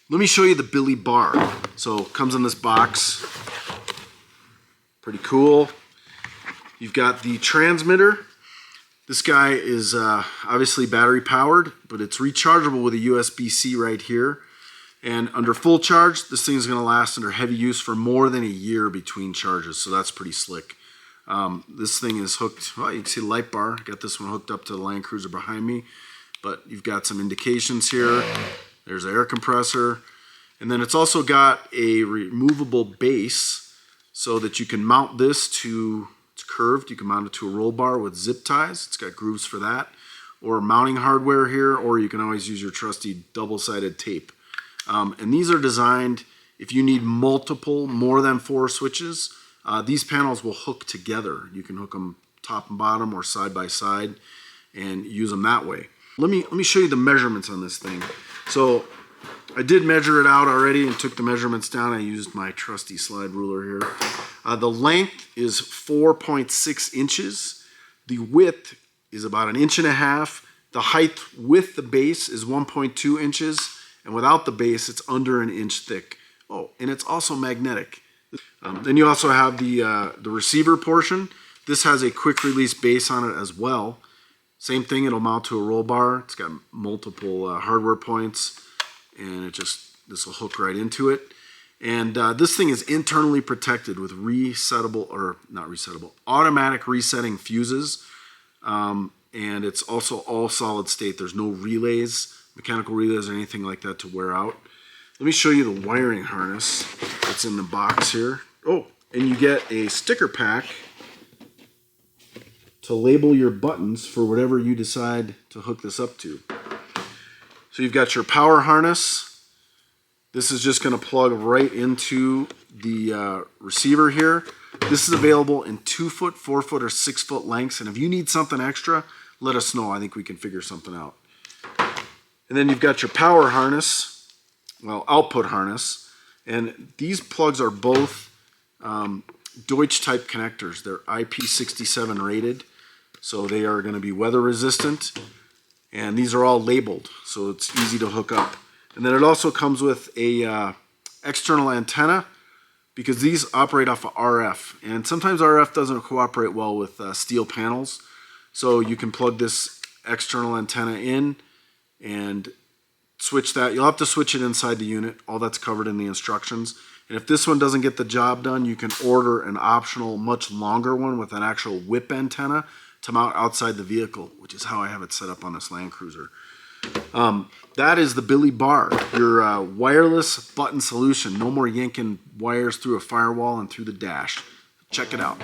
Let me show you the Billy bar. So it comes in this box. Pretty cool. You've got the transmitter. This guy is obviously battery powered, but it's rechargeable with a USB-C right here. And under full charge, this thing is going to last under heavy use for more than a year between charges, so that's pretty slick. This thing is hooked, well, you can see the light bar. Got this one hooked up to the Land Cruiser behind me, but you've got some indications here. There's an air compressor, and then it's also got a removable base so that you can mount this to, it's curved, you can mount it to a roll bar with zip ties. It's got grooves for that, or mounting hardware here, or you can always use your trusty double-sided tape. And these are designed if you need multiple, more than 4 switches. These panels will hook together. You can hook them top and bottom or side by side and use them that way. Let me show you the measurements on this thing. So I did measure it out already and took the measurements down. I used my trusty slide ruler here. The length is 4.6 inches. The width is about 1.5 inches. The height with the base is 1.2 inches. And without the base, it's under 1 inch thick. Oh, and it's also magnetic. Then you also have the receiver portion. This has a quick release base on it as well. Same thing, it'll mount to a roll bar. It's got multiple hardware points, and this will hook right into it. And this thing is internally protected with automatic resetting fuses. And it's also all solid state. There's no relays, mechanical relays or anything like that to wear out. Let me show you the wiring harness that's in the box here. Oh, and you get a sticker pack to label your buttons for whatever you decide to hook this up to. So you've got your power harness. This is just going to plug right into the receiver here. This is available in 2-foot, 4-foot, or 6-foot lengths. And if you need something extra, let us know. I think we can figure something out. And then you've got your power harness, well, output harness. And these plugs are both Deutsch type connectors. They're IP67 rated, so they are going to be weather resistant. And these are all labeled, so it's easy to hook up. And then it also comes with a external antenna, because these operate off of RF. And sometimes RF doesn't cooperate well with steel panels. So you can plug this external antenna in and switch that. You'll have to switch it inside the unit. All that's covered in the instructions. And if this one doesn't get the job done, you can order an optional, much longer one with an actual whip antenna to mount outside the vehicle, which is how I have it set up on this Land Cruiser. That is the Billy bar, your wireless button solution. No more yanking wires through a firewall and through the dash. Check it out.